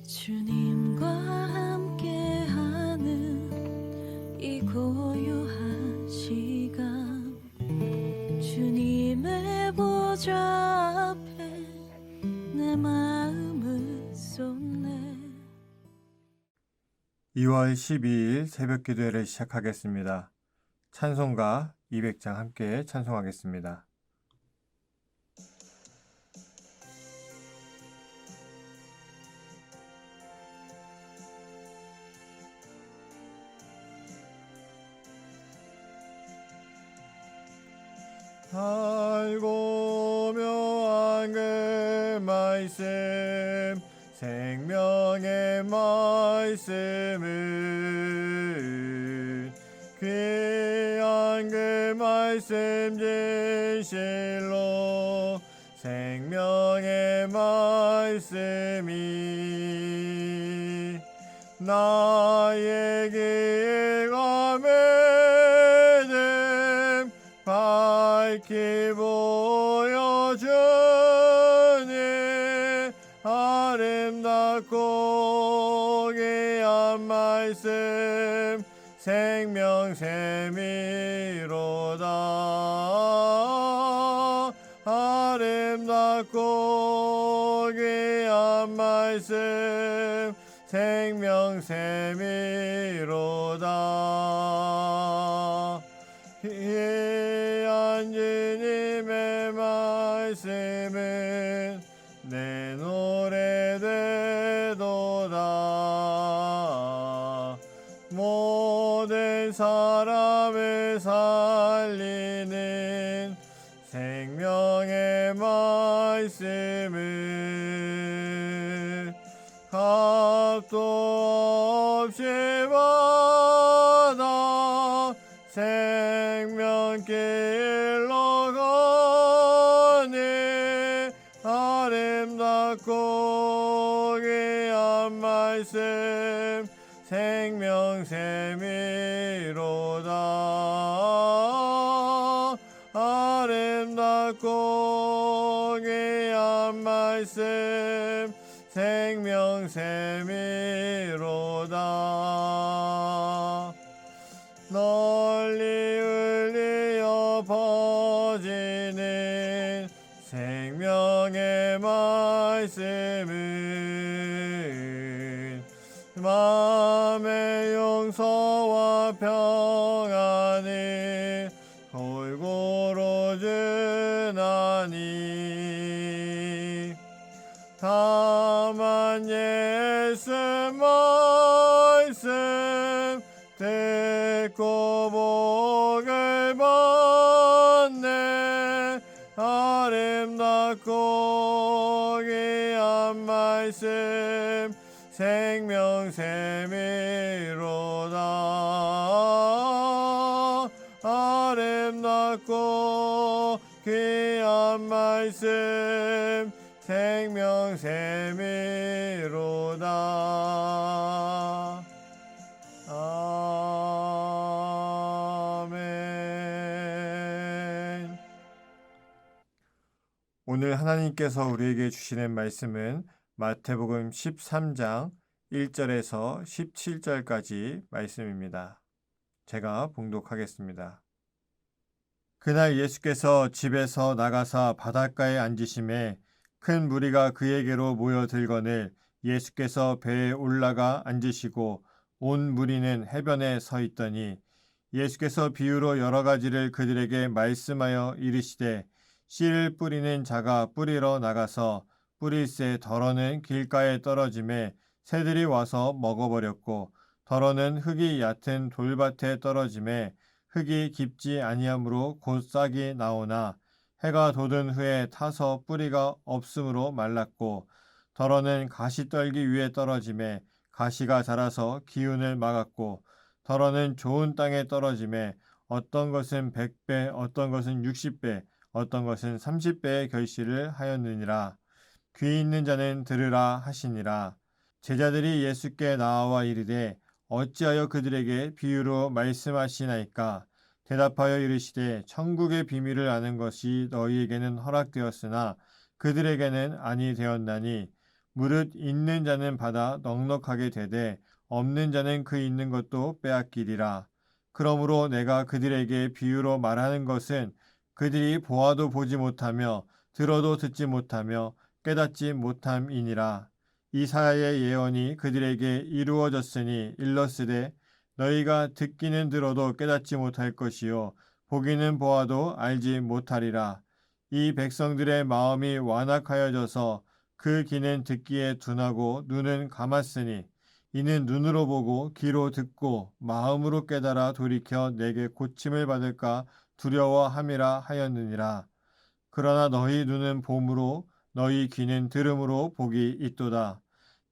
주님과 함께하는 이 고요한 시간 주님의 보좌 앞에 내 마음을 쏟네. 2월 12일 새벽 기도회를 시작하겠습니다. 찬송가 200장 함께 찬송하겠습니다. 알고 묘한 그 말씀 생명의 말씀을 귀한 그 말씀 진실로 생명의 말씀이 나의 길감에 밝히 보여주니 아름답고 귀한 말씀 생명샘이로다. 아름답고 귀한 말씀 생명샘이로다. 귀한 주님의 말씀은 내 노래 되도다. 모든 사람을 살리는 생명의 말씀을 값도 없이 받아 생명길로 가니 아름답고 귀한 말씀 생명샘이로다. 아름답고 귀한 말씀 생명샘이로다. 널리 울리어 퍼지는 생명의 말씀은 마음의 용서와 평안을 골고루 주나니 다만 예수 말씀 듣고 복을 받네. 아름답고 귀한 말씀 생명샘이로다. 아름답고 귀한 말씀 생명샘이로다. 아멘. 오늘 하나님께서 우리에게 주시는 말씀은 마태복음 13장 1절에서 17절까지 말씀입니다. 제가 봉독하겠습니다. 그날 예수께서 집에서 나가사 바닷가에 앉으심에 큰 무리가 그에게로 모여들거늘 예수께서 배에 올라가 앉으시고 온 무리는 해변에 서 있더니 예수께서 비유로 여러 가지를 그들에게 말씀하여 이르시되 씨를 뿌리는 자가 뿌리러 나가서 뿌릴새 덜어는 길가에 떨어짐에 새들이 와서 먹어버렸고 덜어는 흙이 얕은 돌밭에 떨어짐에 흙이 깊지 아니하므로 곧 싹이 나오나 해가 돋은 후에 타서 뿌리가 없으므로 말랐고 덜어는 가시떨기 위에 떨어짐에 가시가 자라서 기운을 막았고 덜어는 좋은 땅에 떨어짐에 어떤 것은 100배 어떤 것은 60배 어떤 것은 30배의 결실을 하였느니라. 귀 있는 자는 들으라 하시니라. 제자들이 예수께 나와 이르되 어찌하여 그들에게 비유로 말씀하시나이까? 대답하여 이르시되 천국의 비밀을 아는 것이 너희에게는 허락되었으나 그들에게는 아니 되었나니 무릇 있는 자는 받아 넉넉하게 되되 없는 자는 그 있는 것도 빼앗기리라. 그러므로 내가 그들에게 비유로 말하는 것은 그들이 보아도 보지 못하며 들어도 듣지 못하며 깨닫지 못함이니라. 이사야의 예언이 그들에게 이루어졌으니 일렀으되 너희가 듣기는 들어도 깨닫지 못할 것이요 보기는 보아도 알지 못하리라. 이 백성들의 마음이 완악하여져서 그 귀는 듣기에 둔하고 눈은 감았으니 이는 눈으로 보고 귀로 듣고 마음으로 깨달아 돌이켜 내게 고침을 받을까 두려워함이라 하였느니라. 그러나 너희 눈은 봄으로 너희 귀는 들음으로 복이 있도다.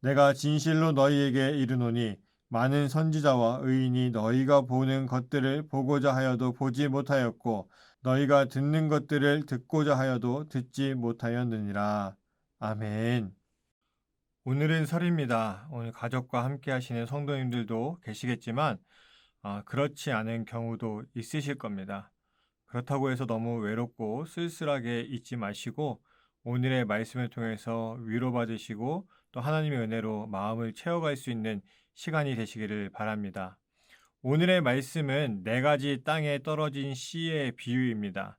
내가 진실로 너희에게 이르노니 많은 선지자와 의인이 너희가 보는 것들을 보고자 하여도 보지 못하였고 너희가 듣는 것들을 듣고자 하여도 듣지 못하였느니라. 아멘. 오늘은 설입니다. 오늘 가족과 함께 하시는 성도님들도 계시겠지만 그렇지 않은 경우도 있으실 겁니다. 그렇다고 해서 너무 외롭고 쓸쓸하게 있지 마시고 오늘의 말씀을 통해서 위로받으시고 또 하나님의 은혜로 마음을 채워갈 수 있는 시간이 되시기를 바랍니다. 오늘의 말씀은 4가지 땅에 떨어진 씨의 비유입니다.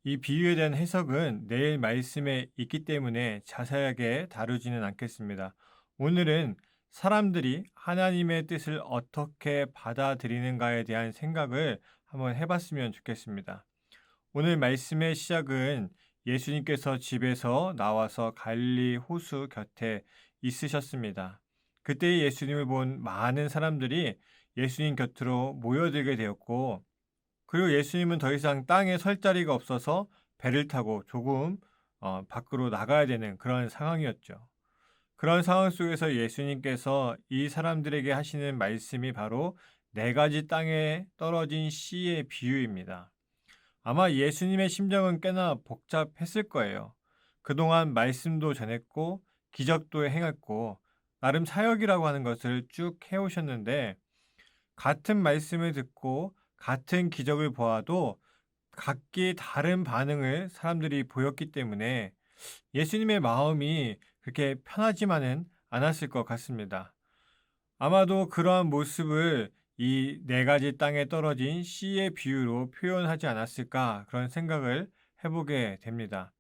이 비유에 대한 해석은 내일 말씀에 있기 때문에 자세하게 다루지는 않겠습니다. 오늘은 사람들이 하나님의 뜻을 어떻게 받아들이는가에 대한 생각을 한번 해봤으면 좋겠습니다. 오늘 말씀의 시작은 예수님께서 집에서 나와서 갈릴리 호수 곁에 있으셨습니다. 그때 예수님을 본 많은 사람들이 예수님 곁으로 모여들게 되었고 그리고 예수님은 더 이상 땅에 설 자리가 없어서 배를 타고 조금 밖으로 나가야 되는 그런 상황이었죠. 그런 상황 속에서 예수님께서 이 사람들에게 하시는 말씀이 바로 4가지 땅에 떨어진 씨의 비유입니다. 아마 예수님의 심정은 꽤나 복잡했을 거예요. 그동안 말씀도 전했고 기적도 행했고 나름 사역이라고 하는 것을 쭉 해오셨는데 같은 말씀을 듣고 같은 기적을 보아도 각기 다른 반응을 사람들이 보였기 때문에 예수님의 마음이 그렇게 편하지만은 않았을 것 같습니다. 아마도 그러한 모습을 이 4가지 땅에 떨어진 씨의 비유로 표현하지 않았을까 그런 생각을 해보게 됩니다.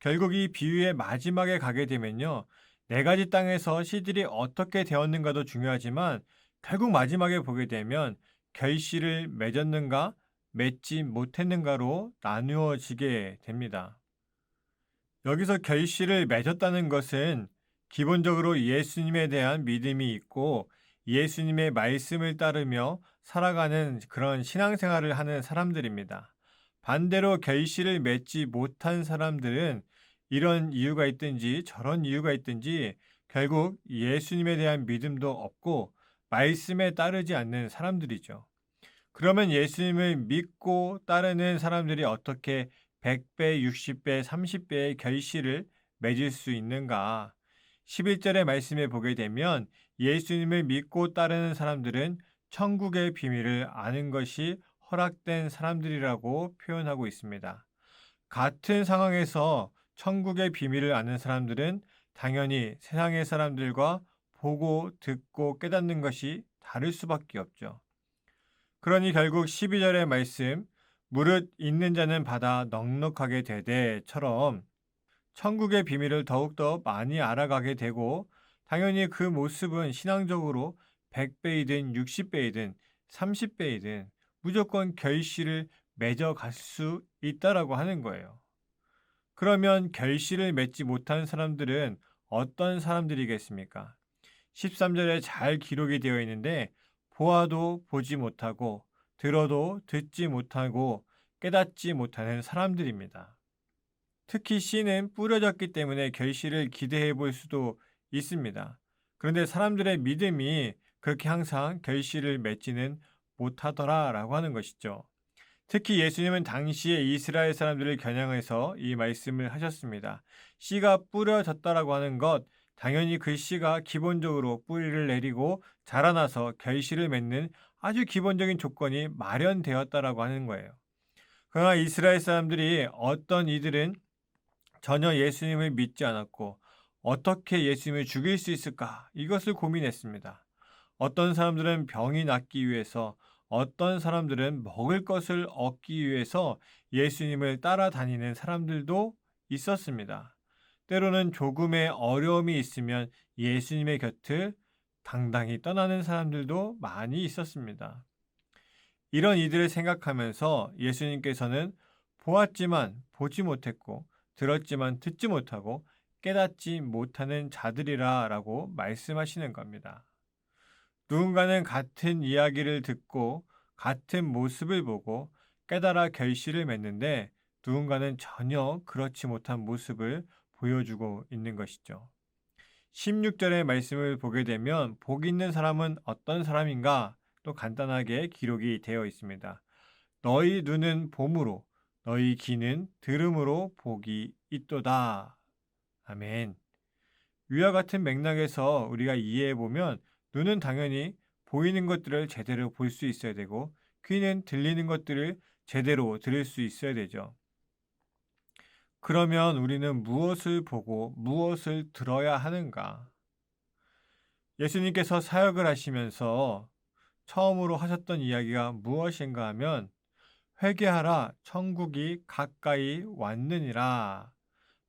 결국 이 비유의 마지막에 가게 되면요. 4가지 땅에서 씨들이 어떻게 되었는가도 중요하지만 결국 마지막에 보게 되면 결실을 맺었는가 맺지 못했는가로 나누어지게 됩니다. 여기서 결실을 맺었다는 것은 기본적으로 예수님에 대한 믿음이 있고 예수님의 말씀을 따르며 살아가는 그런 신앙생활을 하는 사람들입니다. 반대로 결실을 맺지 못한 사람들은 이런 이유가 있든지 저런 이유가 있든지 결국 예수님에 대한 믿음도 없고 말씀에 따르지 않는 사람들이죠. 그러면 예수님을 믿고 따르는 사람들이 어떻게 100배, 60배, 30배의 결실을 맺을 수 있는가? 11절의 말씀에 보게 되면 예수님을 믿고 따르는 사람들은 천국의 비밀을 아는 것이 허락된 사람들이라고 표현하고 있습니다. 같은 상황에서 천국의 비밀을 아는 사람들은 당연히 세상의 사람들과 보고 듣고 깨닫는 것이 다를 수밖에 없죠. 그러니 결국 12절의 말씀 무릇 있는 자는 받아 넉넉하게 되되처럼 천국의 비밀을 더욱더 많이 알아가게 되고 당연히 그 모습은 신앙적으로 100배이든 60배이든 30배이든 무조건 결실을 맺어갈 수 있다라고 하는 거예요. 그러면 결실을 맺지 못한 사람들은 어떤 사람들이겠습니까? 13절에 잘 기록이 되어 있는데 보아도 보지 못하고 들어도 듣지 못하고 깨닫지 못하는 사람들입니다. 특히 씨는 뿌려졌기 때문에 결실을 기대해 볼 수도 있습니다. 그런데 사람들의 믿음이 그렇게 항상 결실을 맺지는 못하더라라고 하는 것이죠. 특히 예수님은 당시에 이스라엘 사람들을 겨냥해서 이 말씀을 하셨습니다. 씨가 뿌려졌다라고 하는 것, 당연히 그 씨가 기본적으로 뿌리를 내리고 자라나서 결실을 맺는 아주 기본적인 조건이 마련되었다라고 하는 거예요. 그러나 이스라엘 사람들이 어떤 이들은 전혀 예수님을 믿지 않았고 어떻게 예수님을 죽일 수 있을까? 이것을 고민했습니다. 어떤 사람들은 병이 낫기 위해서, 어떤 사람들은 먹을 것을 얻기 위해서 예수님을 따라다니는 사람들도 있었습니다. 때로는 조금의 어려움이 있으면 예수님의 곁을 당당히 떠나는 사람들도 많이 있었습니다. 이런 이들을 생각하면서 예수님께서는 보았지만 보지 못했고, 들었지만 듣지 못하고, 깨닫지 못하는 자들이라 라고 말씀하시는 겁니다. 누군가는 같은 이야기를 듣고 같은 모습을 보고 깨달아 결실을 맺는데, 누군가는 전혀 그렇지 못한 모습을 보여주고 있는 것이죠. 16절의 말씀을 보게 되면 복 있는 사람은 어떤 사람인가? 또 간단하게 기록이 되어 있습니다. 너희 눈은 봄으로, 너희 귀는 들음으로 복이 있도다. 아멘. 위와 같은 맥락에서 우리가 이해해 보면 눈은 당연히 보이는 것들을 제대로 볼 수 있어야 되고, 귀는 들리는 것들을 제대로 들을 수 있어야 되죠. 그러면 우리는 무엇을 보고 무엇을 들어야 하는가? 예수님께서 사역을 하시면서 처음으로 하셨던 이야기가 무엇인가 하면, 회개하라, 천국이 가까이 왔느니라.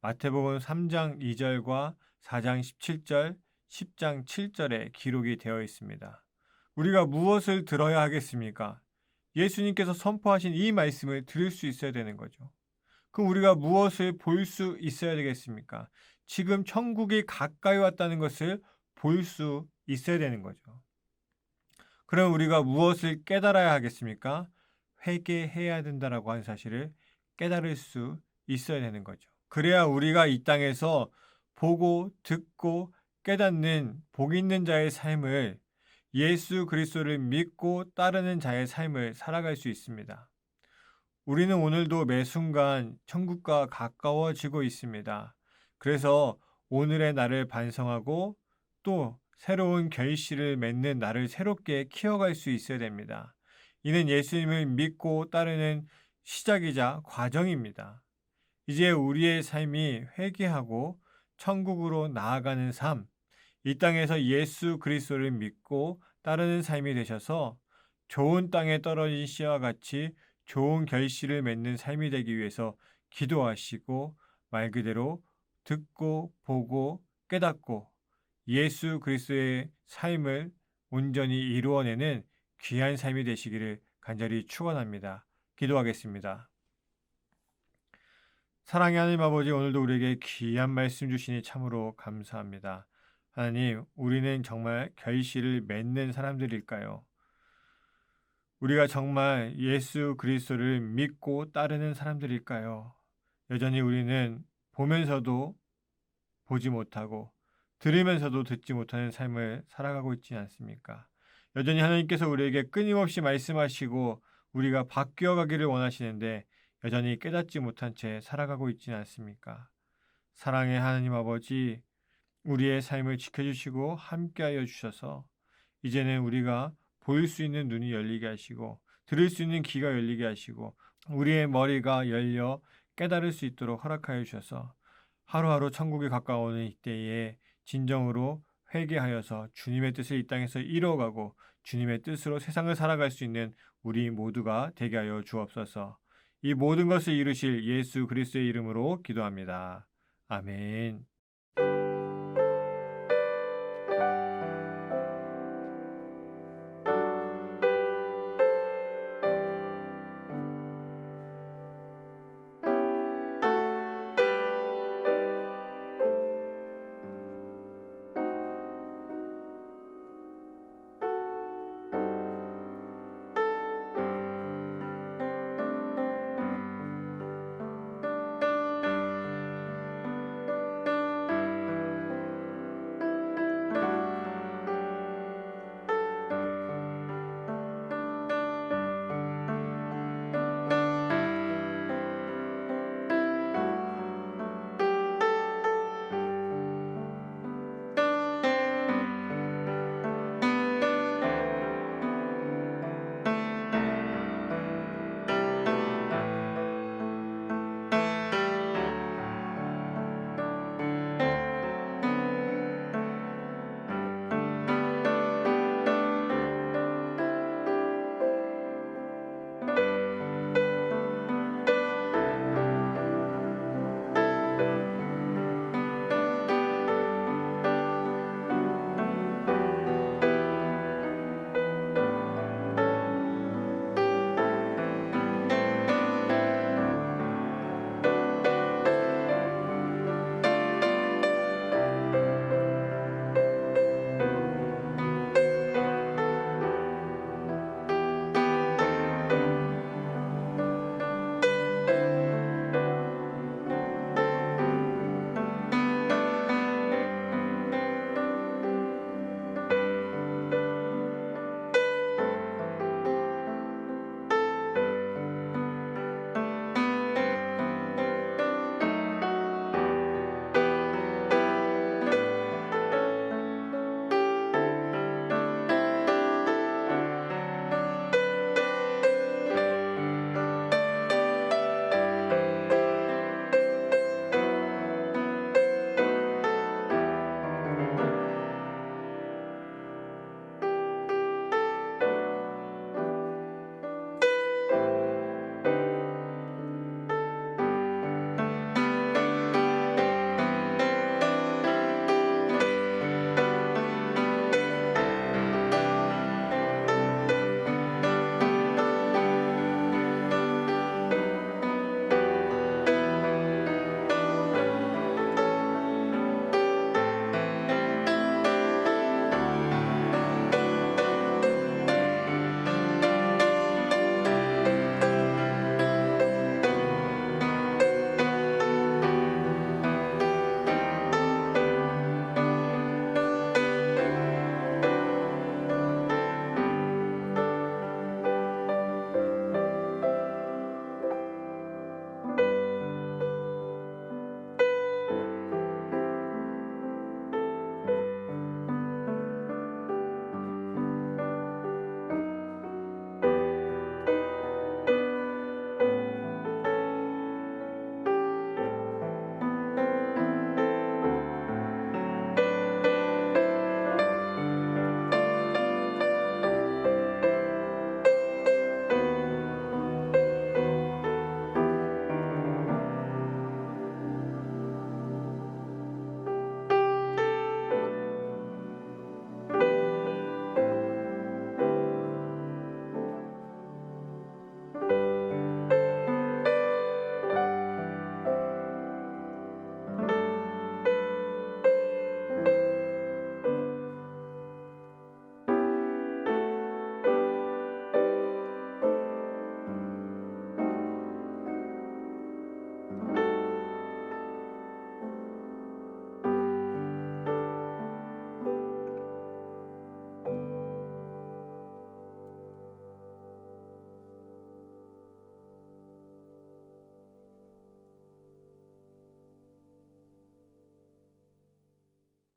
마태복음 3장 2절과 4장 17절, 10장 7절에 기록이 되어 있습니다. 우리가 무엇을 들어야 하겠습니까? 예수님께서 선포하신 이 말씀을 들을 수 있어야 되는 거죠. 그럼 우리가 무엇을 볼 수 있어야 되겠습니까? 지금 천국이 가까이 왔다는 것을 볼 수 있어야 되는 거죠. 그럼 우리가 무엇을 깨달아야 하겠습니까? 회개해야 된다라고 하는 사실을 깨달을 수 있어야 되는 거죠. 그래야 우리가 이 땅에서 보고 듣고 깨닫는 복 있는 자의 삶을, 예수 그리스도를 믿고 따르는 자의 삶을 살아갈 수 있습니다. 우리는 오늘도 매 순간 천국과 가까워지고 있습니다. 그래서 오늘의 나를 반성하고 또 새로운 결실을 맺는 나를 새롭게 키워갈 수 있어야 됩니다. 이는 예수님을 믿고 따르는 시작이자 과정입니다. 이제 우리의 삶이 회개하고 천국으로 나아가는 삶, 이 땅에서 예수 그리스도를 믿고 따르는 삶이 되셔서 좋은 땅에 떨어진 씨와 같이 좋은 결실을 맺는 삶이 되기 위해서 기도하시고, 말 그대로 듣고 보고 깨닫고 예수 그리스도의 삶을 온전히 이루어내는 귀한 삶이 되시기를 간절히 축원합니다. 기도하겠습니다. 사랑의 하나님 아버지, 오늘도 우리에게 귀한 말씀 주시니 참으로 감사합니다. 하나님, 우리는 정말 결실을 맺는 사람들일까요? 우리가 정말 예수 그리스도를 믿고 따르는 사람들일까요? 여전히 우리는 보면서도 보지 못하고 들으면서도 듣지 못하는 삶을 살아가고 있지 않습니까? 여전히 하나님께서 우리에게 끊임없이 말씀하시고 우리가 바뀌어 가기를 원하시는데 여전히 깨닫지 못한 채 살아가고 있지는 않습니까? 사랑의 하나님 아버지, 우리의 삶을 지켜주시고 함께하여 주셔서 이제는 우리가 보일 수 있는 눈이 열리게 하시고 들을 수 있는 귀가 열리게 하시고 우리의 머리가 열려 깨달을 수 있도록 허락하여 주셔서 하루하루 천국에 가까워오는 이때에 진정으로 회개하여서 주님의 뜻을 이 땅에서 이루어가고 주님의 뜻으로 세상을 살아갈 수 있는 우리 모두가 되게 하여 주옵소서. 이 모든 것을 이루실 예수 그리스도의 이름으로 기도합니다. 아멘.